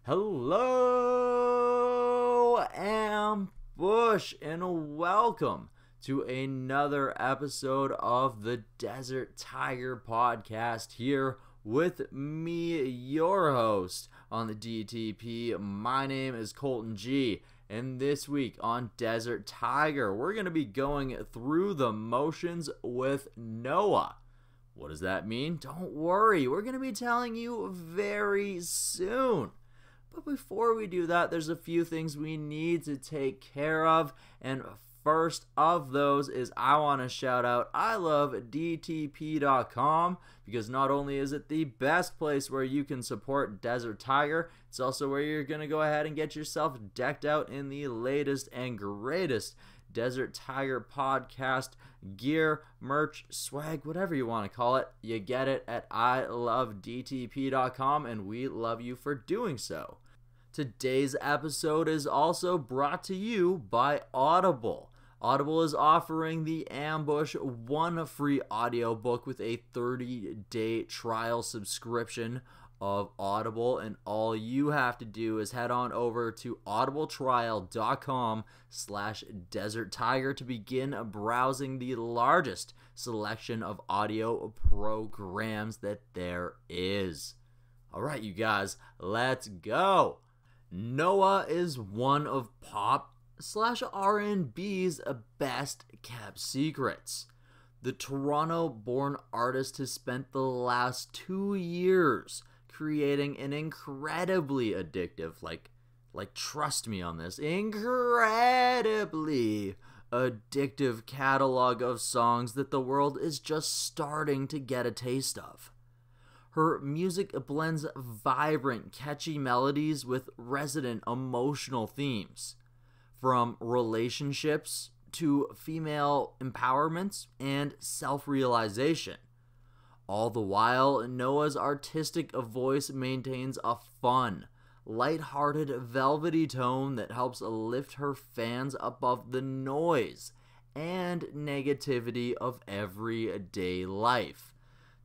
Hello, Ambush, and welcome to another episode of the Desert Tiger Podcast here with me, your host on the DTP. My name is Colton G, and this week on Desert Tiger, we're going to be going through the motions with NOA. What does that mean? Don't worry, we're going to be telling you very soon. But before we do that, there's a few things we need to take care of, and first of those is I want to shout out ilovedtp.com, because not only is it the best place where you can support Desert Tiger, it's also where you're going to go ahead and get yourself decked out in the latest and greatest Desert Tiger podcast gear, merch, swag, whatever you want to call it. You get it at ilovedtp.com, and we love you for doing so. Today's episode is also brought to you by Audible. Audible is offering the Ambush one free audiobook with a 30-day trial subscription of Audible, and all you have to do is head on over to audibletrial.com/Desert Tiger to begin browsing the largest selection of audio programs that there is. All right, you guys, let's go. NOA is one of pop/R&B's best kept secrets. The Toronto-born artist has spent the last 2 years creating an incredibly addictive, like trust me on this, incredibly addictive catalog of songs that the world is just starting to get a taste of. Her music blends vibrant, catchy melodies with resonant, emotional themes, from relationships to female empowerment and self-realization. All the while, NOA's artistic voice maintains a fun, lighthearted, velvety tone that helps lift her fans above the noise and negativity of everyday life.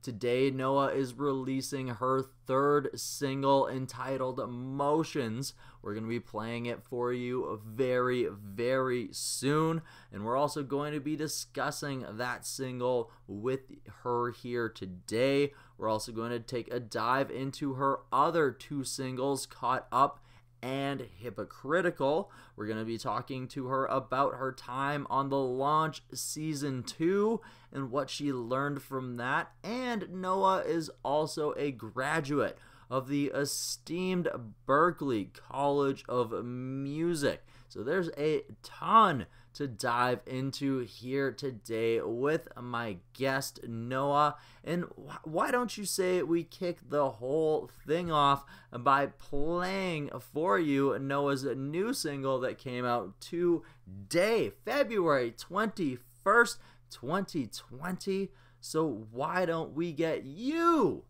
Today, NOA is releasing her third single entitled Motions. We're going to be playing it for you very, very soon. And we're also going to be discussing that single with her here today. We're also going to take a dive into her other two singles, Caught Up and Hypocritical. We're going to be talking to her about her time on The Launch Season 2 and what she learned from that. And NOA is also a graduate of the esteemed Berklee College of Music. So there's a ton to dive into here today with my guest, NOA. And why don't you say we kick the whole thing off by playing for you NOA's new single that came out today, February 21st, 2020. So why don't we get you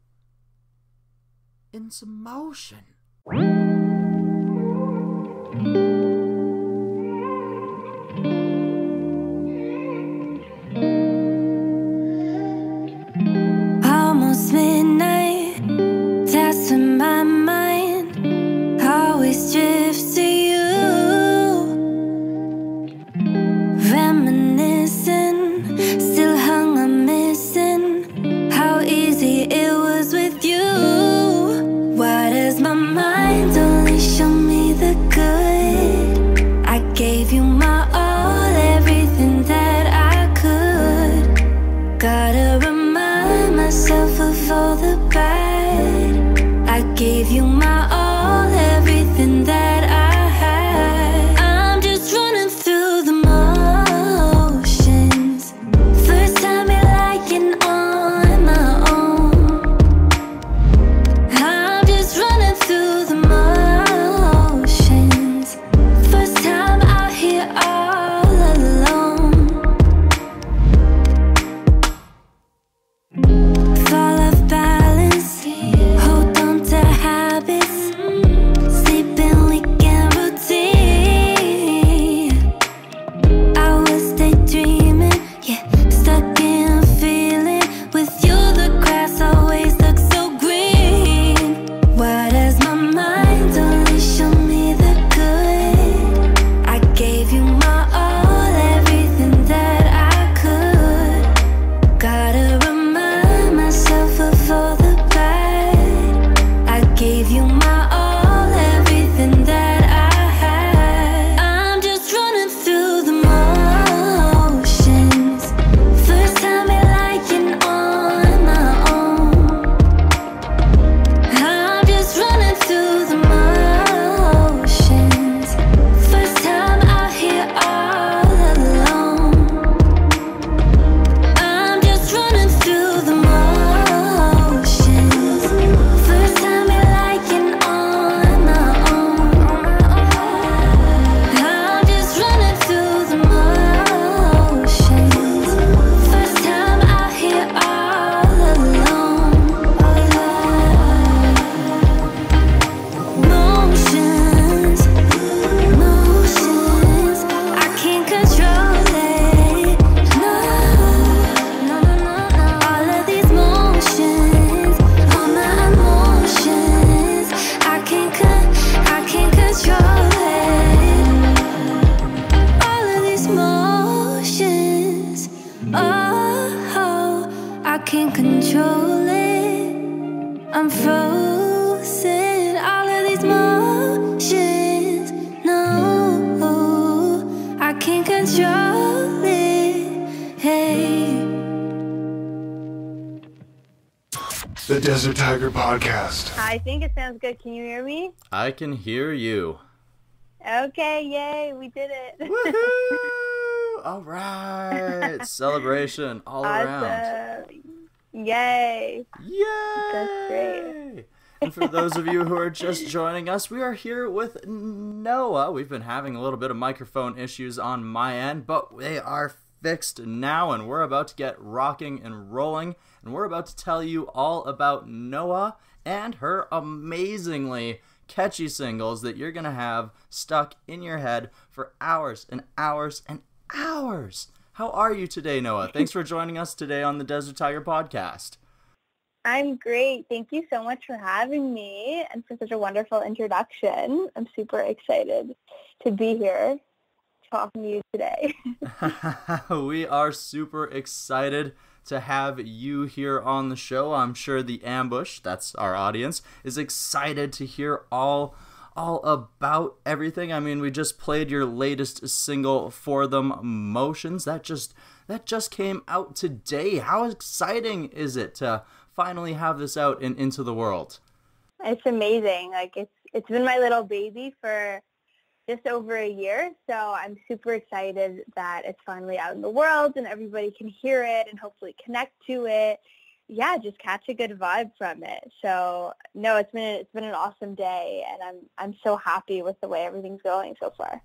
in some motion? Almost midnight, that's in my mind, always drifts to you, reminiscing, still hung on missing, how easy it was with you. Why does my mind only show me the good? I gave you my all, everything that I could. Gotta remind myself of all the bad. I gave you my all, everything that I had. I'm just running through the motions. First time me liking on my own. I'm just running through the motions. First time out here all alone. Fall off balance, hold on to habits. Desert Tiger Podcast. I think it sounds good. Can you hear me? I can hear you. Okay, yay, we did it. Woohoo! All right. Celebration all around. Yay. Yay! That's great. And for those of you who are just joining us, we are here with NOA. We've been having a little bit of microphone issues on my end, but they are fixed now, and we're about to get rocking and rolling, and we're about to tell you all about NOA and her amazingly catchy singles that you're going to have stuck in your head for hours and hours and hours. How are you today, NOA? Thanks for joining us today on the Desert Tiger Podcast. I'm great. Thank you so much for having me and for such a wonderful introduction. I'm super excited to be here talking to you today. We are super excited to have you here on the show. I'm sure the ambush, that's our audience, is excited to hear all about everything. I mean, we just played your latest single, For Them Motions. That just came out today. How exciting is it to finally have this out and into the world? It's amazing. Like it's been my little baby for just over a year, so I'm super excited that it's finally out in the world and everybody can hear it and hopefully connect to it. Yeah, just catch a good vibe from it. So no, it's been an awesome day, and I'm so happy with the way everything's going so far.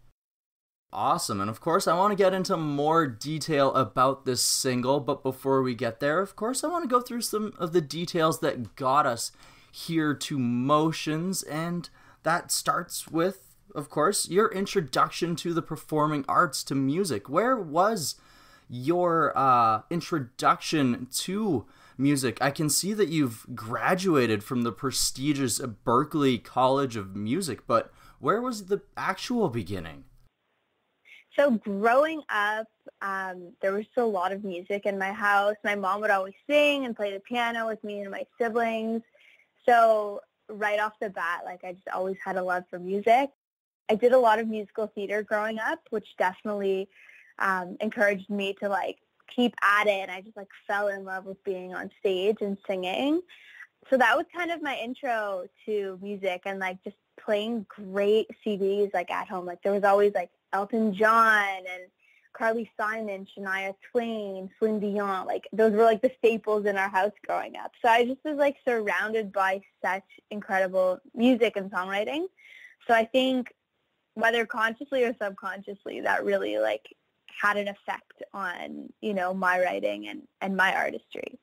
Awesome. And of course, I want to get into more detail about this single, but before we get there, of course, I want to go through some of the details that got us here to Motions, and that starts with, of course, your introduction to the performing arts, to music. Where was your introduction to music? I can see that you've graduated from the prestigious Berklee College of Music, but where was the actual beginning? So growing up, there was still a lot of music in my house. My mom would always sing and play the piano with me and my siblings. So right off the bat, like I just always had a love for music. I did a lot of musical theater growing up, which definitely encouraged me to like keep at it. And I just like fell in love with being on stage and singing. So that was kind of my intro to music and like just playing great CDs like at home. Like there was always like Elton John and Carly Simon, Shania Twain, Celine Dion. Like those were like the staples in our house growing up. So I just was like surrounded by such incredible music and songwriting. So I think whether consciously or subconsciously, that really like had an effect on, you know, my writing and my artistry.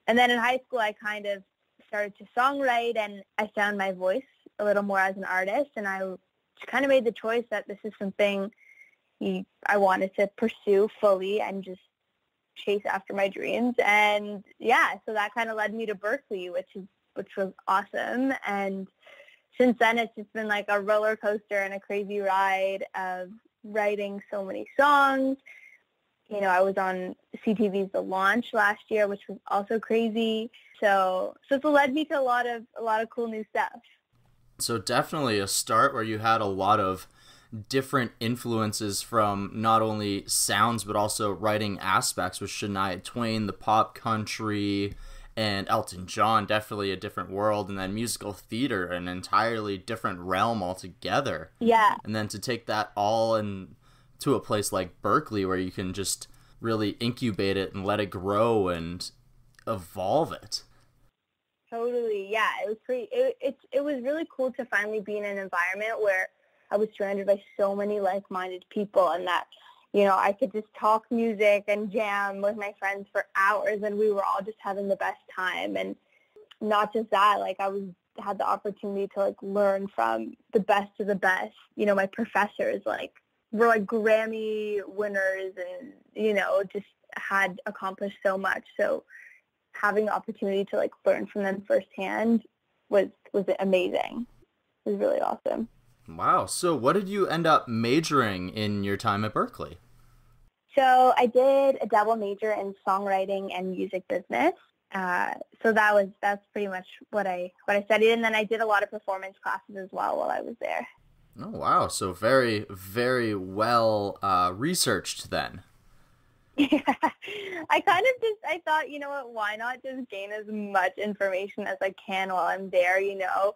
And then in high school, I kind of started to songwrite, and I found my voice a little more as an artist, and I kind of made the choice that this is something I wanted to pursue fully and just chase after my dreams. And yeah, so that kind of led me to Berklee, which was awesome. And since then, it's just been like a roller coaster and a crazy ride of writing so many songs. You know, I was on CTV's The Launch last year, which was also crazy. So it's led me to a lot of cool new stuff. So definitely a start where you had a lot of different influences from not only sounds but also writing aspects with Shania Twain, the pop country, and Elton John, definitely a different world, and then musical theater, an entirely different realm altogether. Yeah. And then to take that all in to a place like Berklee where you can just really incubate it and let it grow and evolve it. Totally, yeah. It was pretty. It was really cool to finally be in an environment where I was surrounded by so many like-minded people, and that, you know, I could just talk music and jam with my friends for hours, and we were all just having the best time. And not just that, like I had the opportunity to like learn from the best of the best. You know, my professors were like Grammy winners, and you know, just had accomplished so much. So having the opportunity to like learn from them firsthand was amazing. It was really awesome. Wow. So what did you end up majoring in your time at Berklee? So I did a double major in songwriting and music business. So that's pretty much what I studied, and then I did a lot of performance classes as well while I was there. Oh wow! So very, very well researched then. Yeah, I thought, you know what, why not just gain as much information as I can while I'm there, you know?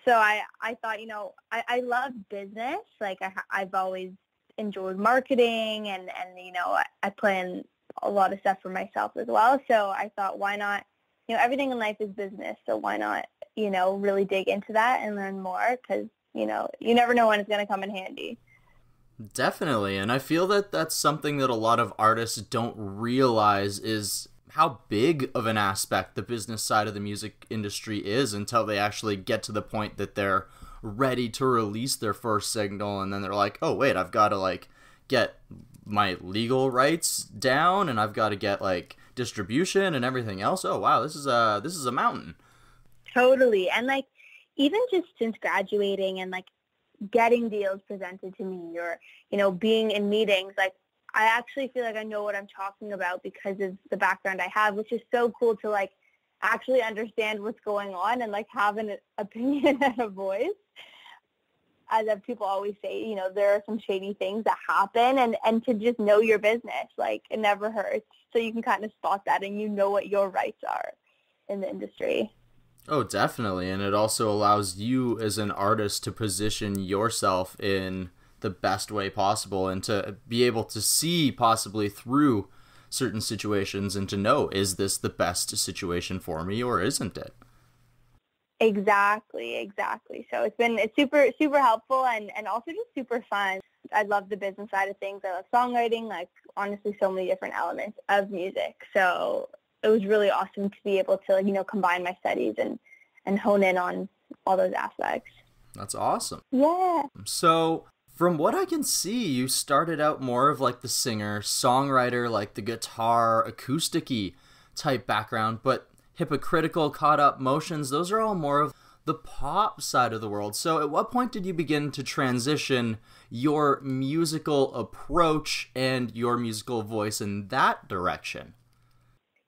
So I thought, you know, I love business. Like I've always enjoyed marketing and you know, I plan a lot of stuff for myself as well. So I thought, why not, you know, everything in life is business. So why not, you know, really dig into that and learn more? Because, you know, you never know when it's going to come in handy. Definitely, and I feel that that's something that a lot of artists don't realize is how big of an aspect the business side of the music industry is until they actually get to the point that they're ready to release their first single, and then they're like, oh wait, I've got to like get my legal rights down, and I've got to get like distribution and everything else. Oh wow, this is a mountain. Totally. And like even just since graduating and like getting deals presented to me or, you know, being in meetings, like I actually feel like I know what I'm talking about because of the background I have, which is so cool to like actually understand what's going on and like have an opinion and a voice. As people always say, you know, there are some shady things that happen and to just know your business, like it never hurts. So you can kind of spot that and you know what your rights are in the industry. Oh, definitely. And it also allows you as an artist to position yourself in the best way possible and to be able to see possibly through certain situations and to know, is this the best situation for me or isn't it? Exactly. So it's super helpful and also just super fun. I love the business side of things. I love songwriting, like honestly so many different elements of music. So it was really awesome to be able to, like, you know, combine my studies and hone in on all those aspects. That's awesome. Yeah. So from what I can see, you started out more of like the singer, songwriter, like the guitar, acoustic-y type background, but Hypocritical, Caught Up, Motions, those are all more of the pop side of the world. So at what point did you begin to transition your musical approach and your musical voice in that direction?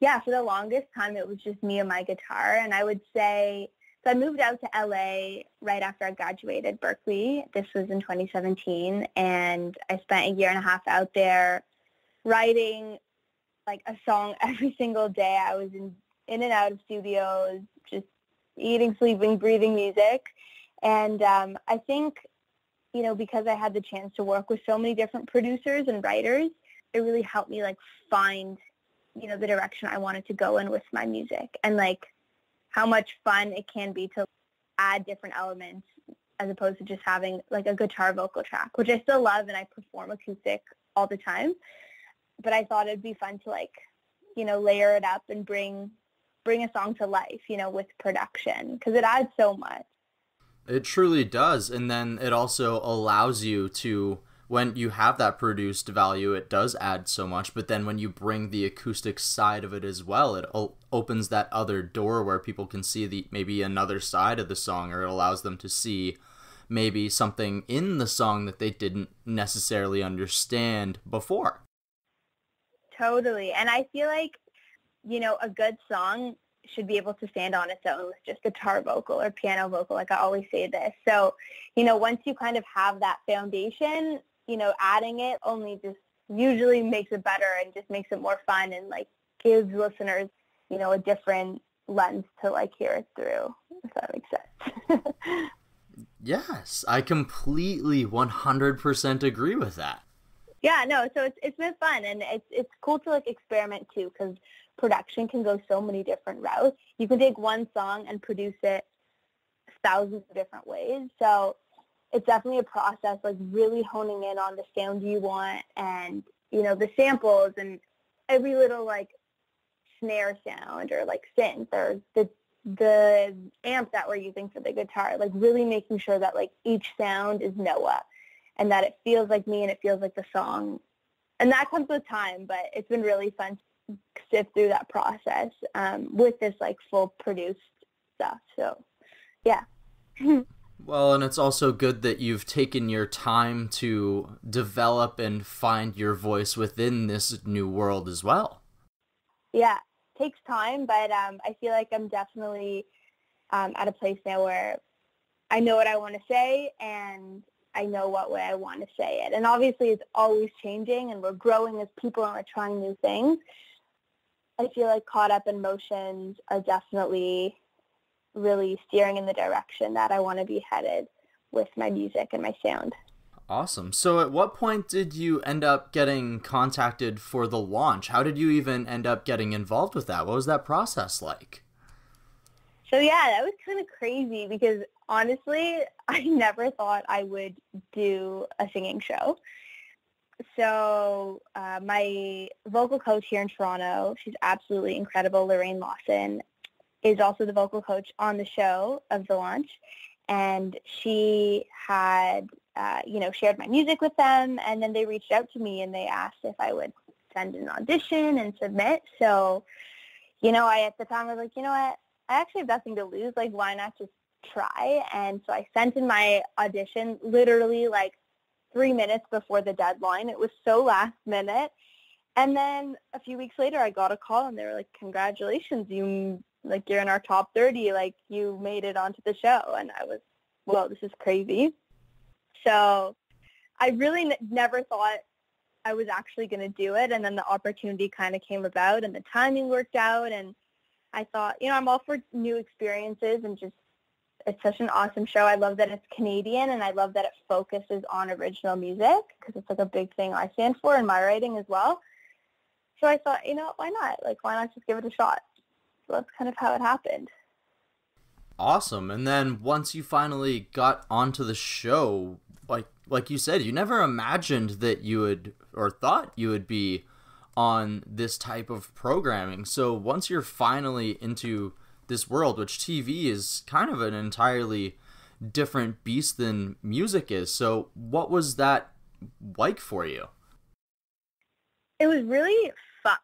Yeah, for the longest time, it was just me and my guitar. And I would say, so I moved out to LA right after I graduated Berklee. This was in 2017. And I spent a year and a half out there writing like a song every single day. I was in and out of studios, just eating, sleeping, breathing music. And I think, you know, because I had the chance to work with so many different producers and writers, it really helped me like find, you know, the direction I wanted to go in with my music and like how much fun it can be to add different elements as opposed to just having like a guitar vocal track, which I still love and I perform acoustic all the time. But I thought it'd be fun to like, you know, layer it up and bring a song to life, you know, with production because it adds so much. It truly does. And then it also allows you to, when you have that produced value, it does add so much. But then when you bring the acoustic side of it as well, it opens that other door where people can see the maybe another side of the song, or it allows them to see maybe something in the song that they didn't necessarily understand before. Totally. And I feel like, you know, a good song should be able to stand on its own with just guitar vocal or piano vocal. Like I always say this. So, you know, once you kind of have that foundation, you know, adding it only just usually makes it better and just makes it more fun and like gives listeners, you know, a different lens to like hear it through, if that makes sense. Yes, I completely 100% agree with that. Yeah, no, so it's been fun and it's cool to like experiment too because production can go so many different routes. You can take one song and produce it thousands of different ways. So it's definitely a process, like really honing in on the sound you want and, you know, the samples and every little like snare sound or like synth or the amp that we're using for the guitar, like really making sure that like each sound is NOA and that it feels like me and it feels like the song. And that comes with time, but it's been really fun to sift through that process with this like full produced stuff. So, yeah. Well, and it's also good that you've taken your time to develop and find your voice within this new world as well. Yeah, it takes time, but I feel like I'm definitely at a place now where I know what I want to say and I know what way I want to say it. And obviously it's always changing and we're growing as people and we're trying new things. I feel like Caught Up in Motions are definitely really steering in the direction that I want to be headed with my music and my sound. Awesome. So at what point did you end up getting contacted for the launch? How did you even end up getting involved with that? What was that process like? So yeah, that was kind of crazy because honestly, I never thought I would do a singing show. So my vocal coach here in Toronto, she's absolutely incredible, Lorraine Lawson, is also the vocal coach on the show of the launch. And she had, shared my music with them. And then they reached out to me and they asked if I would send an audition and submit. So, I at the time was like, you know what? I actually have nothing to lose. Like, why not just try? And so I sent in my audition literally like 3 minutes before the deadline. It was so last minute. And then a few weeks later, I got a call and they were like, congratulations, you're in our top 30, like you made it onto the show. And I was, well, this is crazy. So I really never thought I was actually going to do it. And then the opportunity kind of came about and the timing worked out. And I thought, I'm all for new experiences and just, it's such an awesome show. I love that it's Canadian and I love that it focuses on original music because it's like a big thing I stand for in my writing as well. So I thought, why not? Like, why not just give it a shot? So that's kind of how it happened. Awesome. And then once you finally got onto the show, like you said, you never imagined that you would or thought you would be on this type of programming. So once you're finally into this world, which TV is kind of an entirely different beast than music is. So what was that like for you? It was really fun.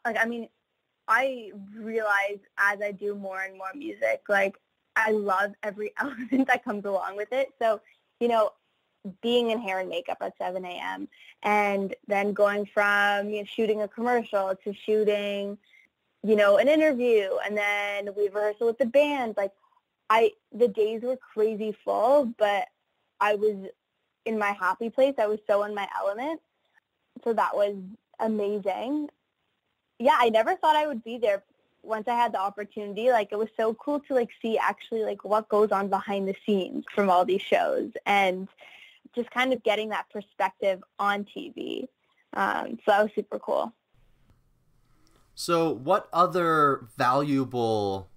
I realize as I do more and more music, like I love every element that comes along with it. So, being in hair and makeup at 7 a.m. and then going from shooting a commercial to shooting, an interview, and then we rehearsal with the band. Like the days were crazy full, but I was in my happy place. I was so in my element. So that was amazing. Yeah, I never thought I would be there once I had the opportunity. Like, it was so cool to, see actually, what goes on behind the scenes from all these shows and just kind of getting that perspective on TV. So that was super cool. So what other valuable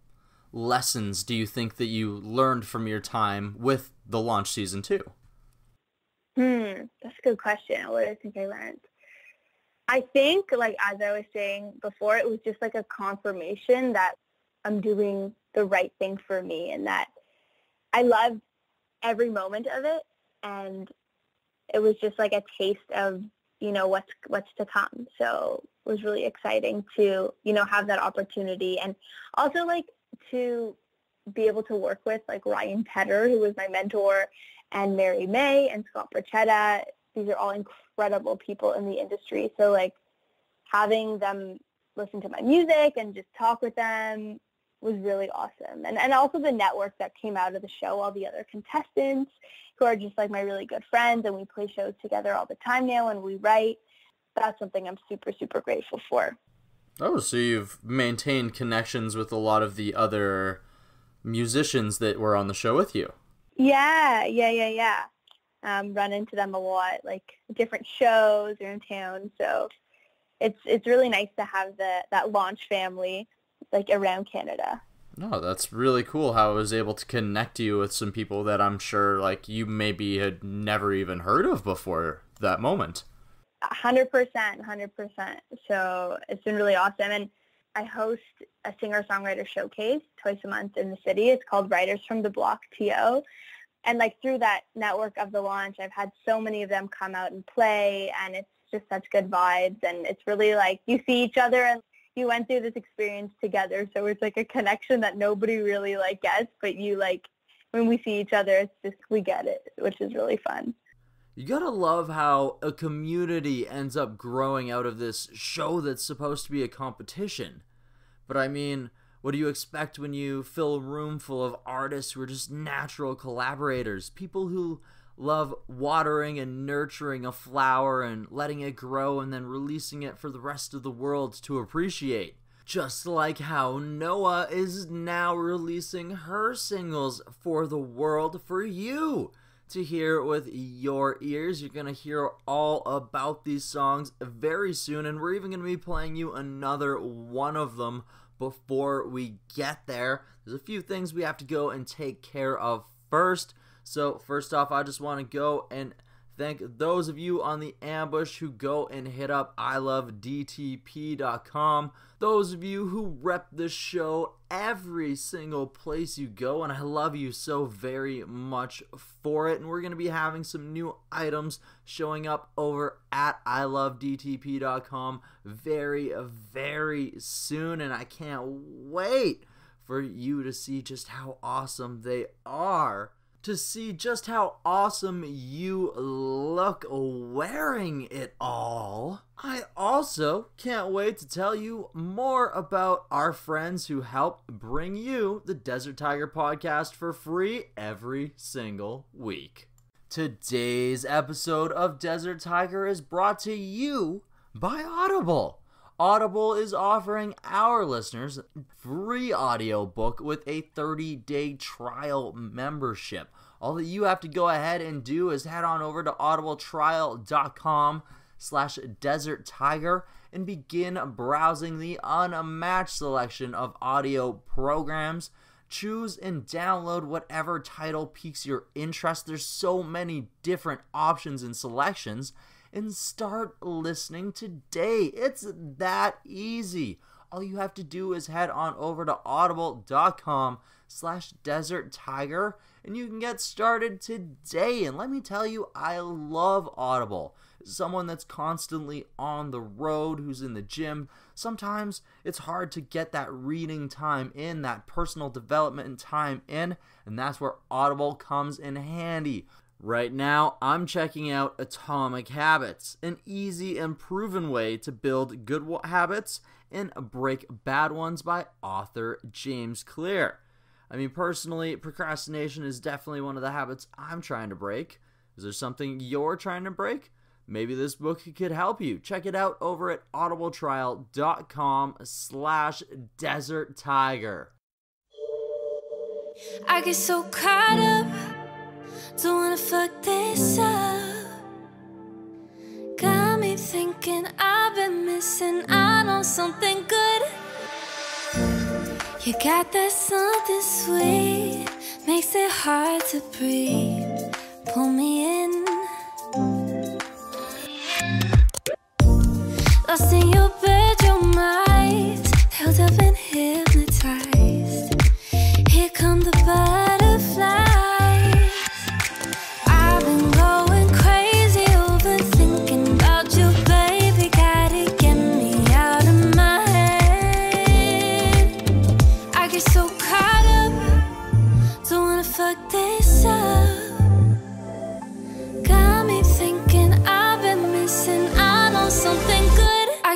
lessons do you think that you learned from your time with the launch season 2? That's a good question. What do I think I learned? I think, as I was saying before, it was just a confirmation that I'm doing the right thing for me and that I loved every moment of it. And it was just a taste of, what's to come. So it was really exciting to, have that opportunity. And also, to be able to work with, Ryan Tedder, who was my mentor, and Mary May and Scott Brachetta. These are all incredible people in the industry. So, having them listen to my music and just talk with them was really awesome. And also the network that came out of the show, all the other contestants who are just, my really good friends, and we play shows together all the time now and we write. That's something I'm super, super grateful for. Oh, so you've maintained connections with a lot of the other musicians that were on the show with you. Yeah. Run into them a lot, different shows around town. So it's really nice to have that launch family, around Canada. No, that's really cool how I was able to connect you with some people that I'm sure, you maybe had never even heard of before that moment. 100%. So it's been really awesome. And I host a singer-songwriter showcase twice a month in the city. It's called Writers from the Block TO. And through that network of the launch, I've had so many of them come out and play, and it's just such good vibes. And it's really you see each other and you went through this experience together. So it's a connection that nobody really gets, but you when we see each other, it's just, we get it, which is really fun. You gotta love how a community ends up growing out of this show that's supposed to be a competition. But I mean, what do you expect when you fill a room full of artists who are just natural collaborators? People who love watering and nurturing a flower and letting it grow and then releasing it for the rest of the world to appreciate. Just like how NOA is now releasing her singles for the world for you to hear with your ears. You're going to hear all about these songs very soon, and we're even going to be playing you another one of them before we get there. There's a few things we have to go and take care of first. So first off, I just want to go and thank those of you on the ambush who go and hit up ilovedtp.com. Those of you who rep this show every single place you go, and I love you so very much for it. And we're going to be having some new items showing up over at ilovedtp.com very, very soon, and I can't wait for you to see just how awesome they are. To see just how awesome you look wearing it all. I also can't wait to tell you more about our friends who help bring you the Desert Tiger podcast for free every single week. Today's episode of Desert Tiger is brought to you by Audible. Audible is offering our listeners a free audiobook with a 30-day trial membership. All that you have to go ahead and do is head on over to audibletrial.com/deserttiger and begin browsing the unmatched selection of audio programs. Choose and download whatever title piques your interest. There's so many different options and selections. And start listening today. It's that easy. All you have to do is head on over to audible.com/deserttiger and you can get started today. And let me tell you, I love Audible. As someone that's constantly on the road, who's in the gym, sometimes it's hard to get that reading time in, that personal development time in, and that's where Audible comes in handy. Right now, I'm checking out Atomic Habits, an easy and proven way to build good habits and break bad ones by author James Clear. I mean, personally, procrastination is definitely one of the habits I'm trying to break. Is there something you're trying to break? Maybe this book could help you. Check it out over at audibletrial.com/deserttiger. I get so caught up, don't wanna fuck this up. Got me thinking I've been missing out on something good. You got that something sweet, makes it hard to breathe. Pull me in, lost in your bedroom eyes, held up and hypnotized. Here come the butterflies.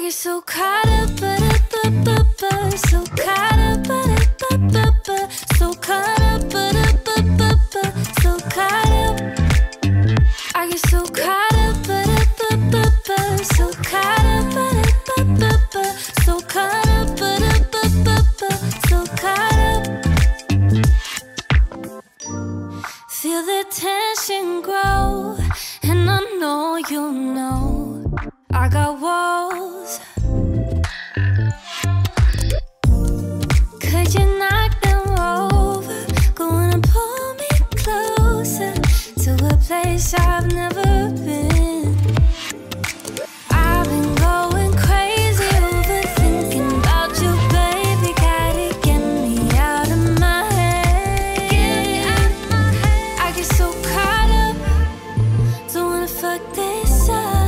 So caught up, so caught up, so caught up, so caught up. I get so caught up, so caught up, so caught up, so caught up. Feel the tension grow, and I know you know I got walls. Could you knock them over? Go on and pull me closer to a place I've never been. I've been going crazy overthinking about you, baby. Gotta get me out of my head. I get so caught up, don't wanna fuck this up.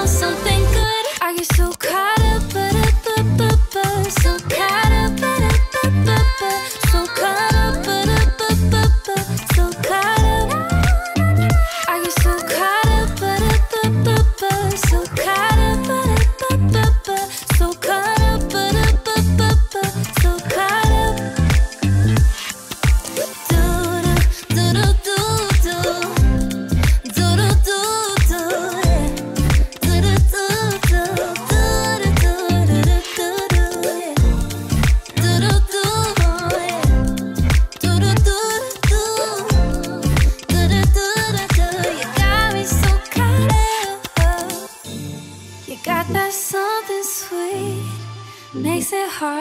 Something good. I get so caught up, so caught up, so caught up,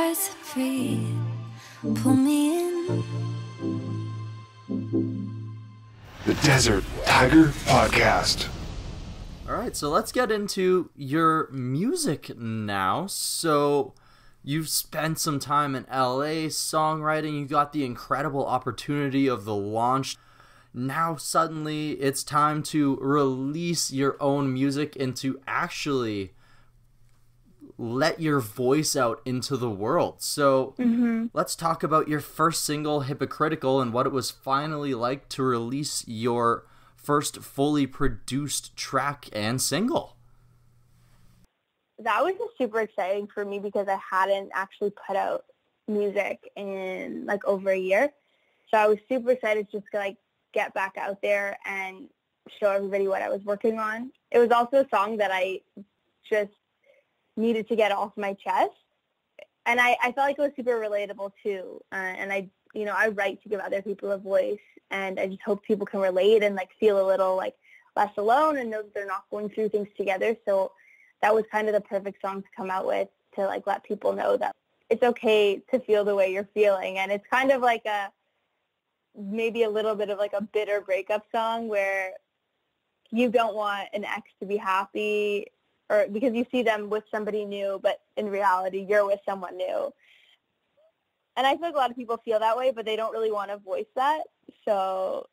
press free, pull me in. The Desert Tiger Podcast. All right, so let's get into your music now. So you've spent some time in LA songwriting. You got the incredible opportunity of the launch. Now suddenly it's time to release your own music and to actually let your voice out into the world. So let's talk about your first single, Hypocritical, and what it was finally like to release your first fully produced track and single. That was just super exciting for me because I hadn't actually put out music in like over a year. So I was super excited just to like get back out there and show everybody what I was working on. It was also a song that I just needed to get off my chest. And I felt like it was super relatable too. And I write to give other people a voice, and I just hope people can relate and like feel a little like less alone and know that they're not going through things together. So that was kind of the perfect song to come out with, to like let people know that it's okay to feel the way you're feeling. And it's kind of like maybe a little bit of like a bitter breakup song where you don't want an ex to be happy, or because you see them with somebody new, but in reality you're with someone new. And I feel like a lot of people feel that way, but they don't really want to voice that. So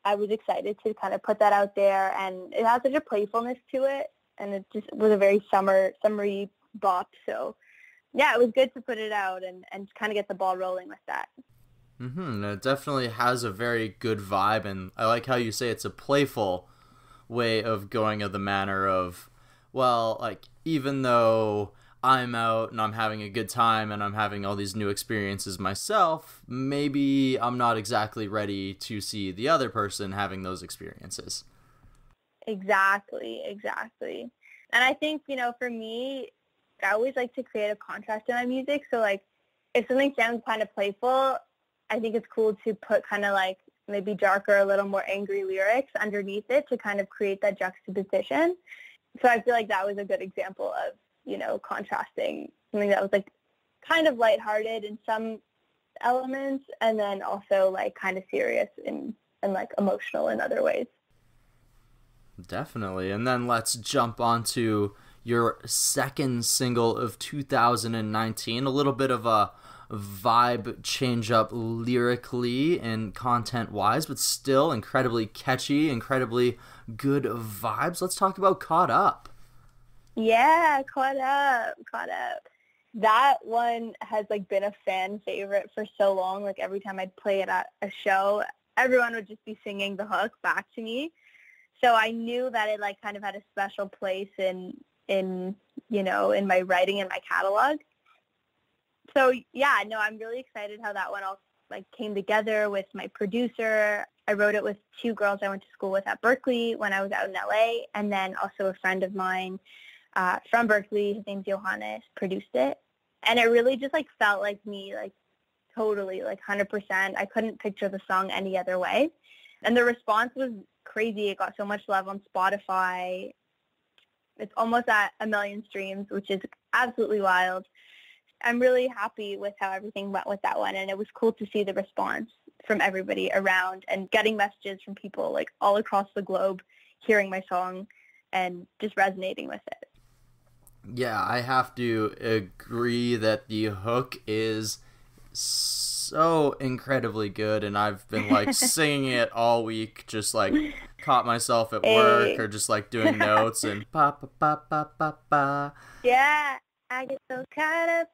I was excited to kind of put that out there, and it has such a playfulness to it, and it just was a very summery bop. So yeah, it was good to put it out and kind of get the ball rolling with that. It definitely has a very good vibe, and I like how you say it's a playful way of going of the manner of, well, like, even though I'm out and I'm having a good time and I'm having all these new experiences myself, maybe I'm not exactly ready to see the other person having those experiences. Exactly. And I think, for me, I always like to create a contrast in my music. So like if something sounds kind of playful, I think it's cool to put kind of like maybe darker, a little more angry lyrics underneath it to kind of create that juxtaposition. So I feel like that was a good example of, contrasting something that was like kind of lighthearted in some elements, and then also like kind of serious and like emotional in other ways. Definitely. And then let's jump onto your second single of 2019, a little bit of a vibe change up lyrically and content wise, but still incredibly catchy, incredibly good vibes. Let's talk about Caught Up. Yeah, Caught Up. That one has like been a fan favorite for so long. Like every time I'd play it at a show, everyone would just be singing the hook back to me. So I knew that it like kind of had a special place in my writing and my catalog. So yeah, no, I'm really excited how that one all like came together with my producer. I wrote it with two girls I went to school with at Berklee when I was out in LA, and then also a friend of mine from Berklee, his name's Johannes, produced it. And it really just like felt like me, like totally, like 100%. I couldn't picture the song any other way. And the response was crazy. It got so much love on Spotify. It's almost at 1 million streams, which is absolutely wild. I'm really happy with how everything went with that one, and it was cool to see the response from everybody around and getting messages from people like all across the globe hearing my song and just resonating with it. Yeah, I have to agree that the hook is so incredibly good, and I've been like singing it all week, just like caught myself at work or just like doing notes and pa pa pa pa pa pa. Yeah, I get so caught up,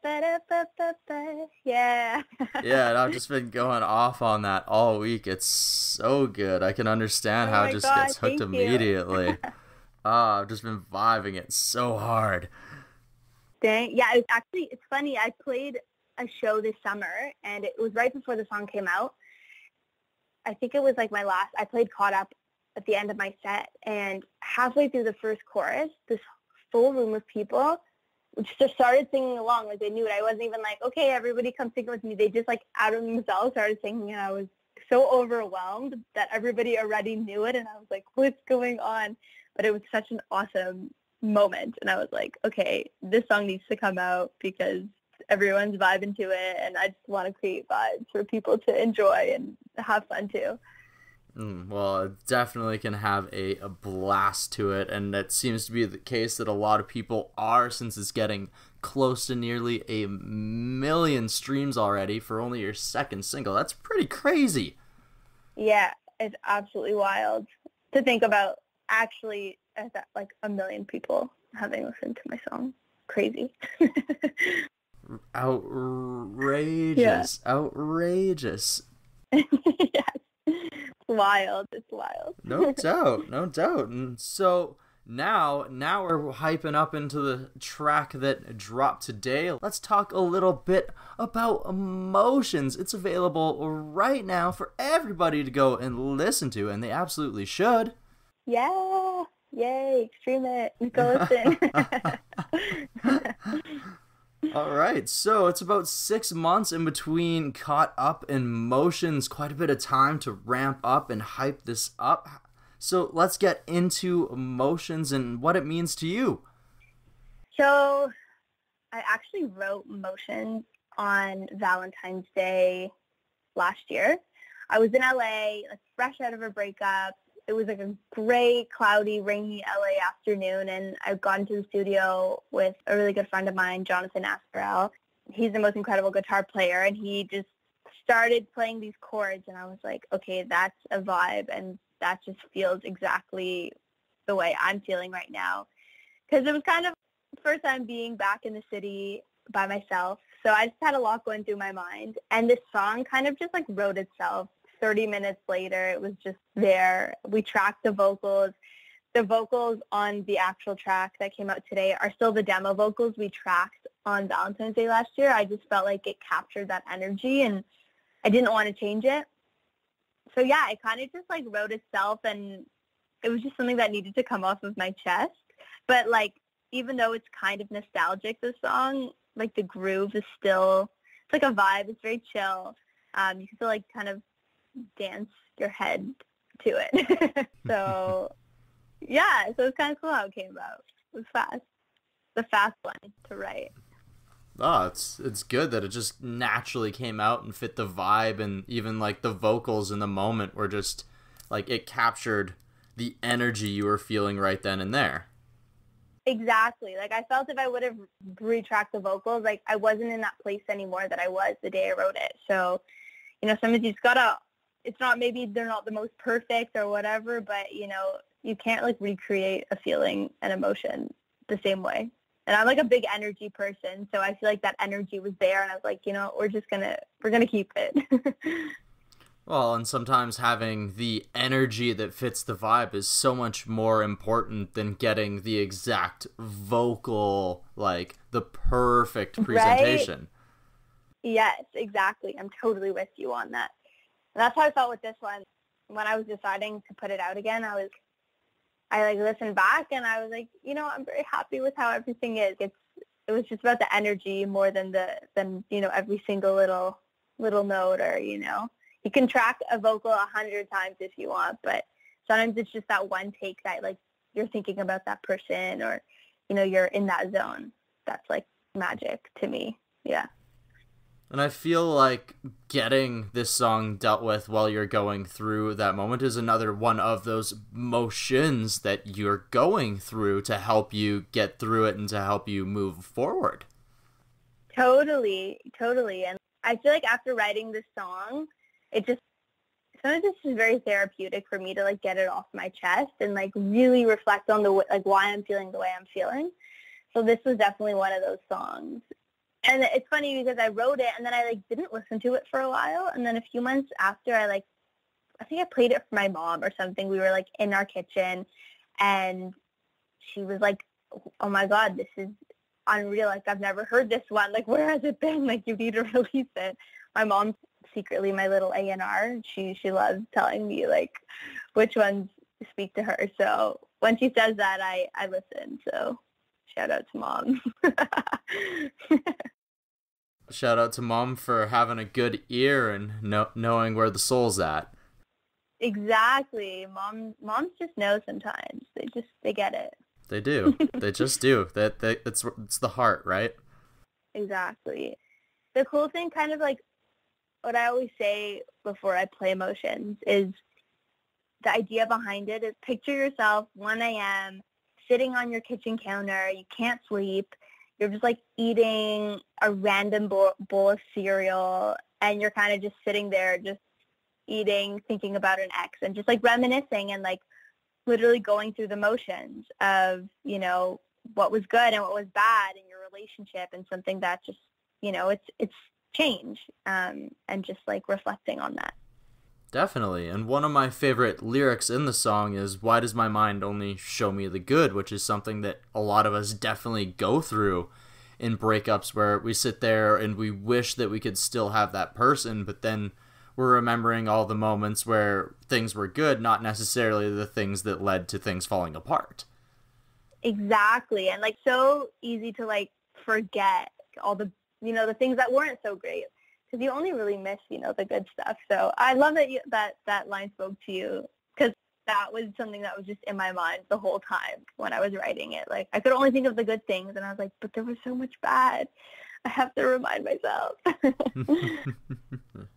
yeah. Yeah, and I've just been going off on that all week. It's so good. I can understand how it just gets hooked immediately. I've just been vibing it so hard. Dang. Yeah, it's funny. I played a show this summer, and it was right before the song came out. I think it was like I played Caught Up at the end of my set, and halfway through the first chorus, this full room of people just started singing along like they knew it. I wasn't even like, okay, everybody come sing with me. They just like out of themselves started singing, and I was so overwhelmed that everybody already knew it, and I was like, what's going on? But it was such an awesome moment, and I was like, okay, this song needs to come out because everyone's vibing to it, and I just want to create vibes for people to enjoy and have fun too. Well, it definitely can have a blast to it, and that seems to be the case that a lot of people are, since it's getting close to nearly 1 million streams already for only your second single. That's pretty crazy. Yeah, it's absolutely wild to think about actually like 1 million people having listened to my song. Crazy. Outrageous. Yeah. Outrageous. Yes. Wild. It's wild. No doubt. And so now we're hyping up into the track that dropped today. Let's talk a little bit about Emotions. It's available right now for everybody to go and listen to, and they absolutely should. Yeah. Yay. Stream it. Go listen. All right, so it's about 6 months in between Caught Up and Emotions. Quite a bit of time to ramp up and hype this up. So let's get into Emotions and what it means to you. So I actually wrote Emotions on Valentine's Day last year. I was in LA, like fresh out of a breakup. It was like a gray, cloudy, rainy LA afternoon, and I got into the studio with a really good friend of mine, Jonathan Asperell. He's the most incredible guitar player, and he just started playing these chords, and I was like, okay, that's a vibe, and that just feels exactly the way I'm feeling right now. Because it was kind of the first time being back in the city by myself, so I just had a lot going through my mind, and this song kind of just like wrote itself. 30 minutes later, it was just there. We tracked the vocals. The vocals on the actual track that came out today are still the demo vocals we tracked on Valentine's Day last year. I just felt like it captured that energy, and I didn't want to change it. So yeah, it kind of just like wrote itself, and it was just something that needed to come off of my chest. But like, even though it's kind of nostalgic, this song, like the groove is still, it's like a vibe. It's very chill. You can still like kind of dance your head to it. So yeah, so it's kind of cool how it came about. It was fast. The fast one to write. Oh, it's good that it just naturally came out and fit the vibe, and even like the vocals in the moment were just like it captured the energy you were feeling right then and there. Exactly. Like I felt if I would have retracked the vocals, like I wasn't in that place anymore that I was the day I wrote it. So, you know, sometimes you just gotta, it's not, maybe they're not the most perfect or whatever, but, you know, you can't, like, recreate a feeling and emotion the same way. And I'm, like, a big energy person, so I feel like that energy was there, and I was like, you know, we're going to keep it. Well, and sometimes having the energy that fits the vibe is so much more important than getting the exact vocal, like, the perfect presentation. Right? Yes, exactly. I'm totally with you on that. And that's how I felt with this one. When I was deciding to put it out again, I listened back and I was like, you know, I'm very happy with how everything is. It was just about the energy more than you know, every single little note, or, you know, you can track a vocal 100 times if you want, but sometimes it's just that one take that, like, you're thinking about that person, or, you know, you're in that zone. That's like magic to me. Yeah. And I feel like getting this song dealt with while you're going through that moment is another one of those motions that you're going through to help you get through it and to help you move forward. Totally. And I feel like after writing this song, sometimes it's just very therapeutic for me to, like, get it off my chest and, like, really reflect on why I'm feeling the way I'm feeling. So this was definitely one of those songs. And it's funny because I wrote it and then I, like, didn't listen to it for a while. And then a few months after, I think I played it for my mom or something. We were, like, in our kitchen and she was like, oh my God, this is unreal. Like, I've never heard this one. Like, where has it been? Like, you need to release it. My mom's secretly my little A&R. She loves telling me, like, which ones speak to her. So when she says that, I listen. So shout out to Mom. Shout out to Mom for having a good ear and knowing where the soul's at. Exactly. Moms just know sometimes. They get it. They do. They just do. It's the heart, right? exactly. The cool thing, kind of like what I always say before I play Emotions, is the idea behind it is picture yourself 1 a.m. sitting on your kitchen counter. You can't sleep. You're just like eating a random bowl of cereal, and you're kind of just sitting there just eating, thinking about an ex, and just like reminiscing and like literally going through the motions of, you know, what was good and what was bad in your relationship, and something that just, you know, it's change, and just like reflecting on that. Definitely. And one of my favorite lyrics in the song is, "Why does my mind only show me the good?" which is something that a lot of us definitely go through in breakups, where we sit there and we wish that we could still have that person, but then we're remembering all the moments where things were good, not necessarily the things that led to things falling apart. Exactly. And like so easy to like forget all the, you know, the things that weren't so great, because you only really miss, you know, the good stuff. So I love that that line spoke to you, because that was something that was just in my mind the whole time when I was writing it. Like I could only think of the good things, and I was like, but there was so much bad. I have to remind myself.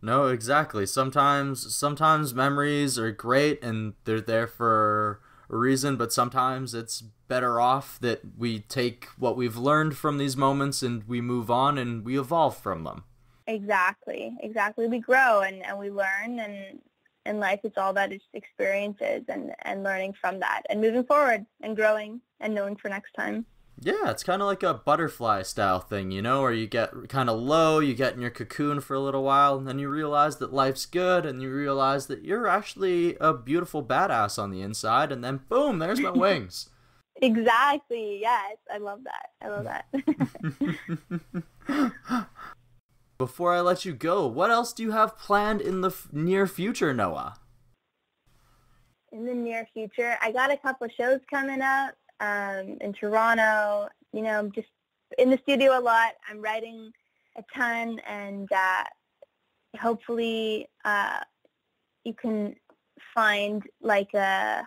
No, exactly. Sometimes memories are great and they're there for a reason, but sometimes it's better off that we take what we've learned from these moments and we move on and we evolve from them. Exactly. We grow and we learn, and in life it's all about experiences and learning from that and moving forward and growing and knowing for next time. Yeah, it's kind of like a butterfly style thing, you know, where you get kind of low, you get in your cocoon for a little while, and then you realize that life's good, and you realize that you're actually a beautiful badass on the inside, and then boom, there's my wings. Exactly, yes, I love that. Before I let you go, what else do you have planned in the near future, Noah? In the near future, I got a couple shows coming up. In Toronto, you know, I'm just in the studio a lot. I'm writing a ton, and hopefully you can find like an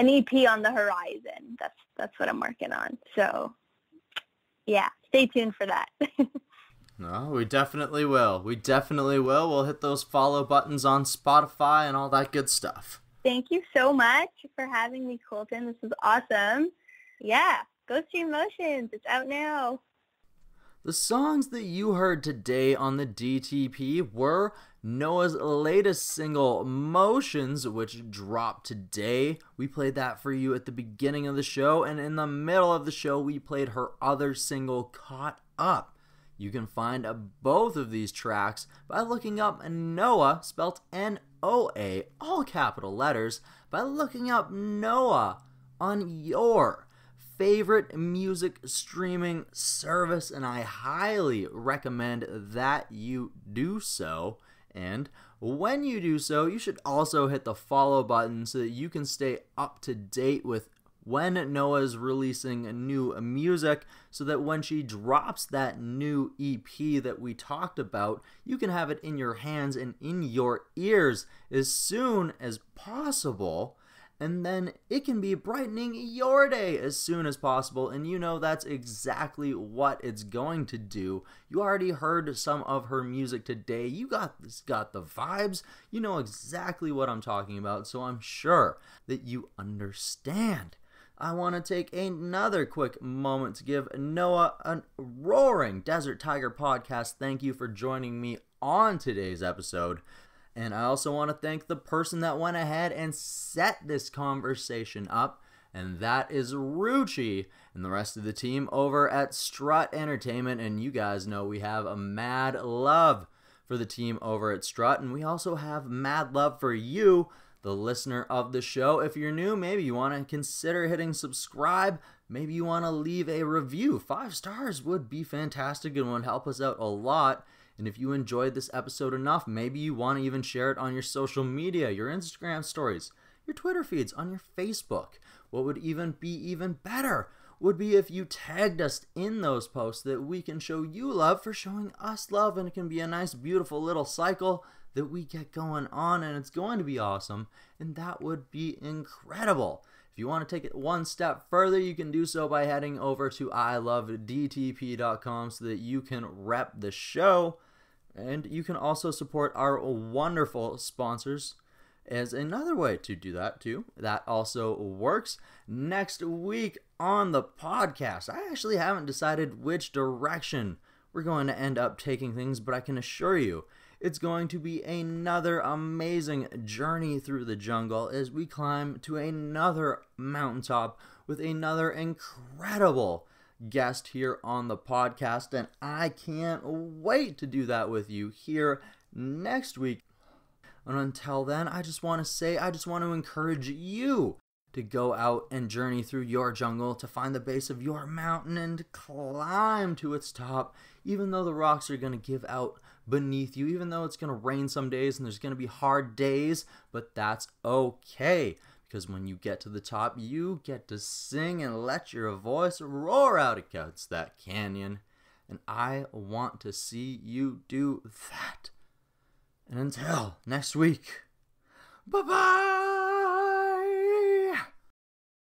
EP on the horizon. That's what I'm working on. So yeah, stay tuned for that. No, we definitely will. We'll hit those follow buttons on Spotify and all that good stuff. Thank you so much for having me, Colton. This was awesome. Yeah, go stream Emotions. It's out now. The songs that you heard today on the DTP were Noah's latest single, Motions, which dropped today. We played that for you at the beginning of the show, and in the middle of the show, we played her other single, Caught Up. You can find both of these tracks by looking up Noah, spelt NOA, all capital letters, by looking up Noah on your favorite music streaming service, and I highly recommend that you do so. And when you do so, you should also hit the follow button so that you can stay up to date with when Noah is releasing new music, so that when she drops that new EP that we talked about, you can have it in your hands and in your ears as soon as possible. And then it can be brightening your day as soon as possible, and you know that's exactly what it's going to do. You already heard some of her music today. You got the vibes. You know exactly what I'm talking about, so I'm sure that you understand. I want to take another quick moment to give Noah a roaring Desert Tiger podcast thank you for joining me on today's episode. And I also want to thank the person that went ahead and set this conversation up, and that is Ruchi and the rest of the team over at Strut Entertainment. And you guys know we have a mad love for the team over at Strut, and we also have mad love for you, the listener of the show. If you're new, maybe you want to consider hitting subscribe. Maybe you want to leave a review. 5 stars would be fantastic and would help us out a lot. And if you enjoyed this episode enough, maybe you want to even share it on your social media, your Instagram stories, your Twitter feeds, on your Facebook. What would even be better would be if you tagged us in those posts, that we can show you love for showing us love, and it can be a nice, beautiful little cycle that we get going on, and it's going to be awesome, and that would be incredible. If you want to take it one step further, you can do so by heading over to ilovedtp.com so that you can rep the show. And you can also support our wonderful sponsors as another way to do that too. That also works. Next week on the podcast, I actually haven't decided which direction we're going to end up taking things, but I can assure you it's going to be another amazing journey through the jungle as we climb to another mountaintop with another incredible guest here on the podcast, and I can't wait to do that with you here next week. And until then, I just want to encourage you to go out and journey through your jungle to find the base of your mountain and climb to its top, even though the rocks are going to give out beneath you, even though it's going to rain some days and there's going to be hard days, but that's okay. Because when you get to the top, you get to sing and let your voice roar out against that canyon. And I want to see you do that. And until next week, bye-bye!